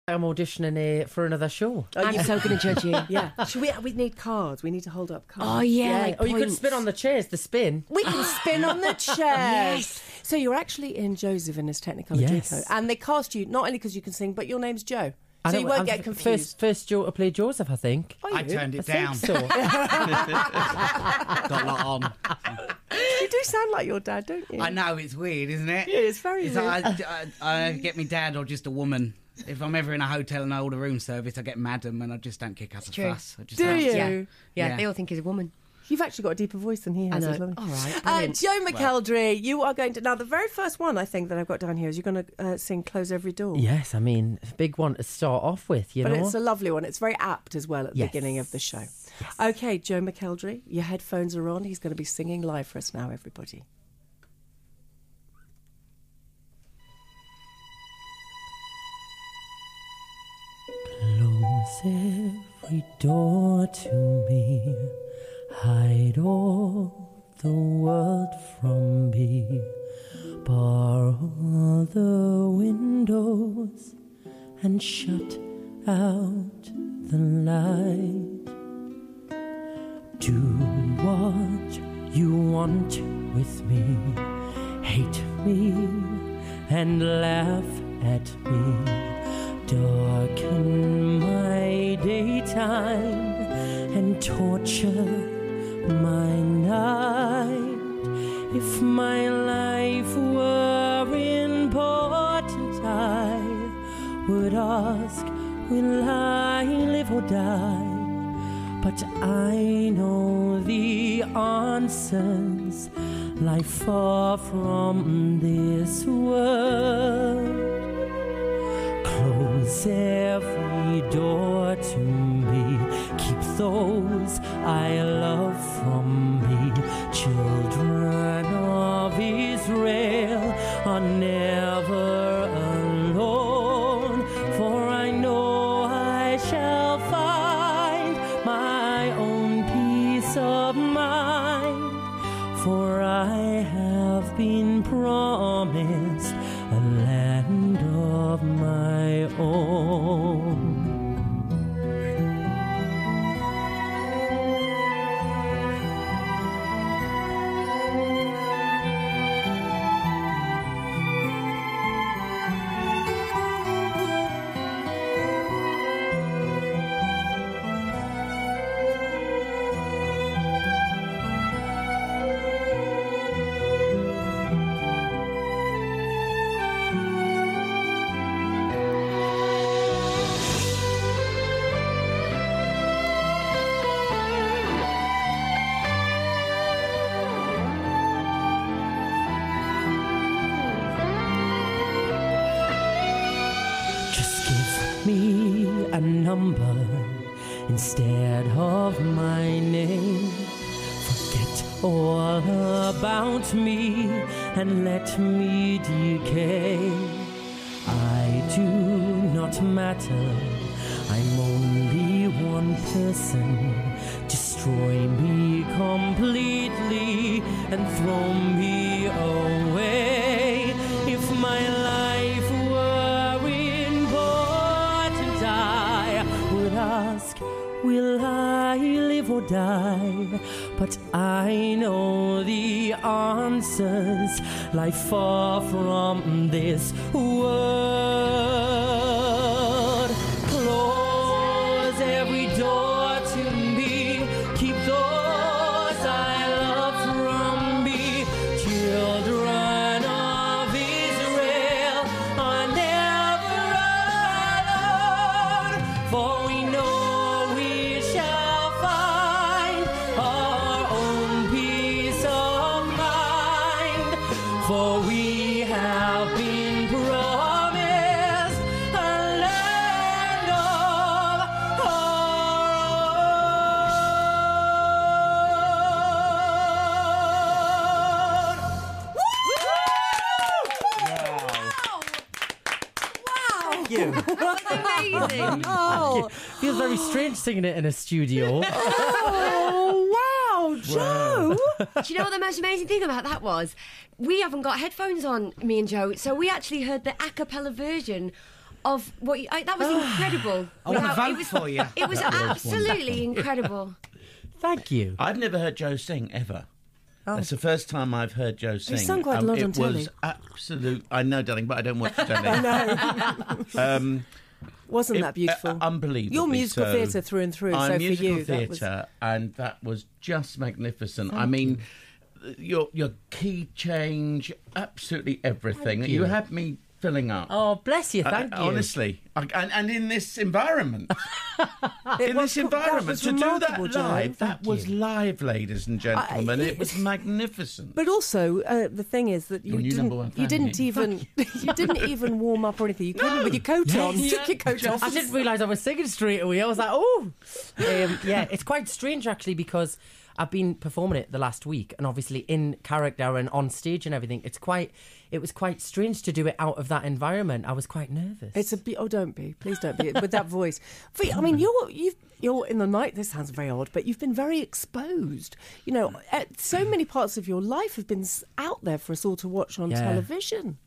I'm auditioning for another show. I'm so going to judge you. Yeah. We need cards. We need to hold up cards. Oh, yeah. Like Or you could points. spin on the chairs, the spin. We can spin on the chairs. Yes. So you're actually in Joseph in his Technicolor Yes. Dreamcoat. And they cast you not only because you can sing, but your name's Joe. I So know, you won't I'm get confused. First Joe to play Joseph, I think. I turned it I down. think so. Got a lot on. You do sound like your dad, don't you? I know, it's weird, isn't it? Yeah, it's very weird. Like I get me dad or just a woman. If I'm ever in a hotel and I order room service, I get madam and I just don't kick up a true. fuss. I just Do don't. you? Yeah. Yeah. They all think he's a woman. You've actually got a deeper voice than he has. I know. It's lovely. All right, brilliant. Joe Mcelderry, you are going to... Now, the very first one I think that I've got down here is you're going to sing Close Every Door. Yes, I mean, a big one to start off with, you But know. it's a lovely one. It's very apt as well at the Yes. beginning of the show. Yes. Okay, Joe Mcelderry, your headphones are on. He's going to be singing live for us now, everybody. Close every door to me, hide all the world from me, bar all the windows and shut out the light. Do what you want with me, hate me and laugh at me. Darken my daytime and torture my night. If my life were important, I would ask, will I live or die? But I know the answers lie far from this world. Close every door to me, keep those I love from me. Children of Israel are never alone, for I know I shall find my own peace of mind, for I have been promised a land of my own. Me a number instead of my name. Forget all about me and let me decay. I do not matter, I'm only one person. Destroy me completely and throw me away. If my life were important, I would ask, will I live or die? But I know the answers lie far from this world. Close every door to me, keep those I love from me. Children of Israel are never alone, for we know we shall find our own peace of mind, for we have been promised a land of Wow. You. Amazing. Oh, Feels very strange singing it in a studio. oh wow, Joe. Do you know what the most amazing thing about that was? We haven't got headphones on, me and Joe, so we actually heard the a cappella version of what that was incredible. I want to How- vote for you. It was absolutely incredible. Thank you. I've never heard Joe sing ever. That's the first time I've heard Joe sing. sung quite a lot on telly. It was absolute. I know, darling, but I don't watch telly. Wasn't that beautiful? Unbelievable. Your musical theatre through and through. I'm so musical for you, that was... theatre, and that was just magnificent. I mean, your key change, absolutely everything. You had me filling up. Oh, bless you. Thank you. Honestly, and in this environment, It in was this environment, was to do that remarkable, Joe. live, that was live, ladies and gentlemen. It was magnificent. But also, the thing is that Your new number one fan, you didn't yeah. even you didn't even warm up or anything. You came in with your coat on. You took your coat off. I didn't realise I was singing straight away. I was like, oh. Yeah, it's quite strange, actually, because I've been performing it the last week, and obviously in character and on stage and everything. It was quite strange to do it out of that environment. I was quite nervous. It's don't be. Please don't be. With that voice. I mean, you're in the night. This sounds very odd, but you've been very exposed. You know, so many parts of your life have been out there for us all to watch on television.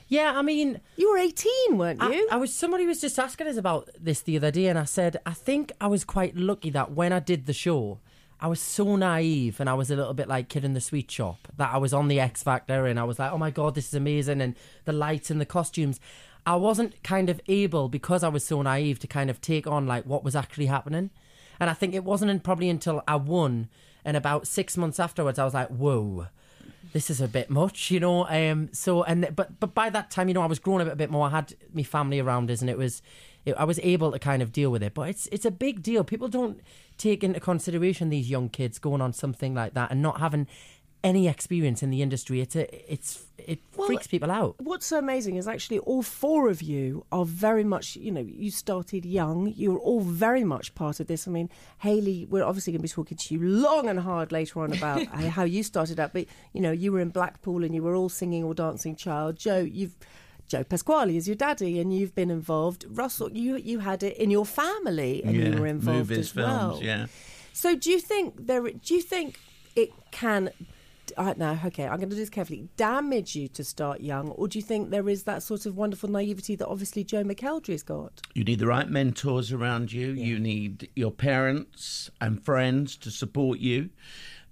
Yeah, I mean... You were 18, weren't you? Somebody was just asking us about this the other day, and I said, I think I was quite lucky that when I did the show, I was so naive, and I was a little bit like Kid in the Sweet Shop, that I was on the X Factor and I was like, oh my God, this is amazing, and the lights and the costumes. I wasn't kind of able, because I was so naive, to kind of take on like what was actually happening. And I think it wasn't probably until I won, and about 6 months afterwards, I was like, whoa, this is a bit much, you know. But by that time, you know, I was growing up a bit more. I had my family around us, and I was able to kind of deal with it. But it's a big deal. People don't take into consideration these young kids going on something like that and not having any experience in the industry. It freaks people out. What's so amazing is actually all four of you are very much, you know, you started young. You're all very much part of this. I mean, Hayley, we're obviously going to be talking to you long and hard later on about how you started out. But, you know, you were in Blackpool and you were all singing or dancing child. Joe Pasquale is your daddy, and you've been involved. Russell, you had it in your family, and you were involved movies, as well. films, yeah. So do you think it can? Now, okay, I'm going to do this carefully. Damage you to start young, or do you think there is that sort of wonderful naivety that obviously Joe Mcelderry's got? You need the right mentors around you. Yeah. You need your parents and friends to support you.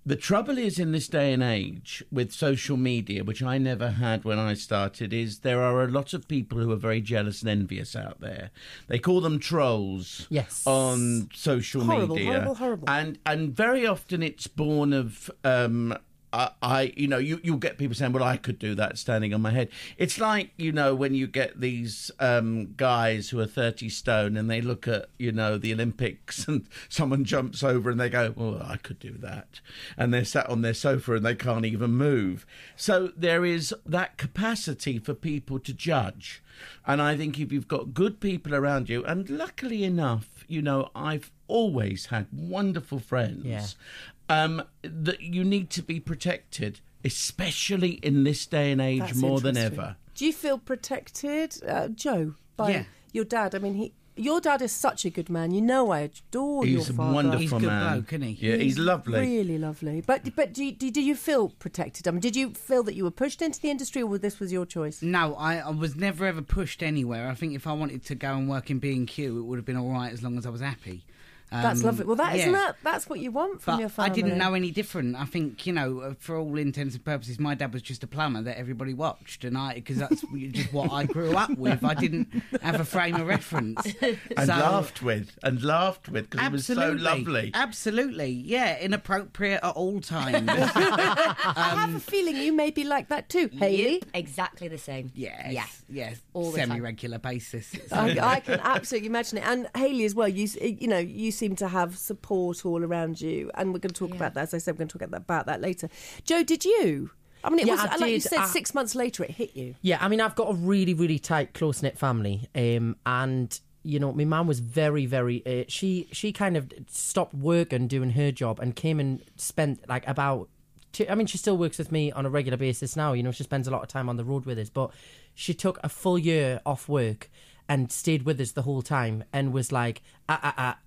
The trouble is, in this day and age with social media, which I never had when I started, is there are a lot of people who are very jealous and envious out there. They call them trolls. Yes. On social media. Horrible. And very often it's born of you'll get people saying, well, I could do that standing on my head. It's like, you know, when you get these guys who are 30 stone and they look at, you know, the Olympics and someone jumps over and they go, well, I could do that. And they're sat on their sofa and they can't even move. So there is that capacity for people to judge. And I think if you've got good people around you, and luckily enough, you know, I've always had wonderful friends. Yeah. That you need to be protected, especially in this day and age. That's more than interesting. ever. Do you feel protected, Joe, by your dad? I mean, your dad is such a good man. You know, I adore your He's a father. wonderful He's a good man. bloke, isn't he? Yeah, he's lovely. Really lovely. But do you feel protected? I mean, did you feel that you were pushed into the industry, or this was your choice? No, I was never ever pushed anywhere. I think if I wanted to go and work in B&Q, it would have been all right as long as I was happy. That's lovely. Well, that's what you want from but your family. I didn't know any different. I think, you know, for all intents and purposes, my dad was just a plumber that everybody watched, and because that's just what I grew up with. I didn't have a frame of reference. And laughed with, because he was so lovely. Absolutely, yeah, inappropriate at all times. I have a feeling you may be like that too, Hayley. Yep, exactly the same. Yes, All the time. semi-regular basis. I can absolutely imagine it. And Hayley as well, you seem to have support all around you, and we're going to talk about that. As I said, we're going to talk about that later. Joe, did you? I mean, it was like you said, 6 months later it hit you. Yeah, I mean, I've got a really, really tight, close-knit family, and you know, my mum was very, very. She kind of stopped working, doing her job, and came and spent like about. I mean, she still works with me on a regular basis now. You know, she spends a lot of time on the road with us, but she took a full year off work and stayed with us the whole time and was like,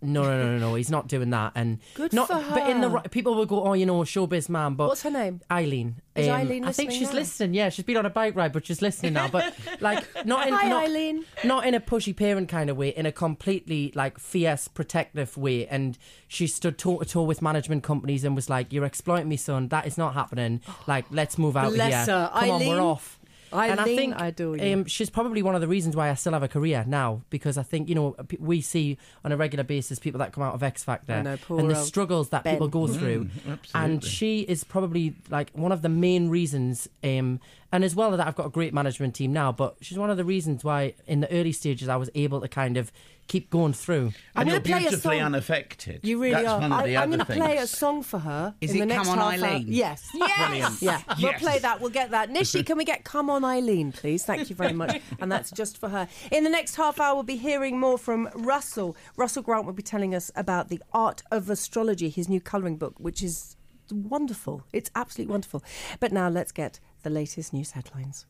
no, he's not doing that. And Good not, for her. But in the people will go, showbiz man. But What's her name? Eileen. Is Eileen I think listening she's now? listening. Yeah, she's been on a bike ride, but she's listening now. But like, Hi, Eileen. not in a pushy parent kind of way, in a completely like fierce, protective way. And she stood toe to toe with management companies and was like, "You're exploiting me, son. That is not happening. Like, let's move out of here. Bless her. Come on, Eileen, we're off." And I Eileen, think I adore you. she's probably one of the reasons why I still have a career now, because I think, we see on a regular basis people that come out of X Factor I know, poor and the old struggles that Ben. people go through. And she is probably like one of the main reasons, and as well that I've got a great management team now, but she's one of the reasons why in the early stages I was able to kind of keep going through. And you're gonna play a beautifully song. unaffected. You really That's are. one of the I'm other going to play a things. song for her Is in it the next Come On, half hour. Eileen? Yes. Yes. Yeah, we'll Yes. play that. We'll get that. Nishi, can we get Come On Eileen, please? Thank you very much. And that's just for her. In the next half hour, we'll be hearing more from Russell. Russell Grant will be telling us about The Art of Astrology, his new colouring book, which is wonderful. It's absolutely wonderful. But now let's get the latest news headlines.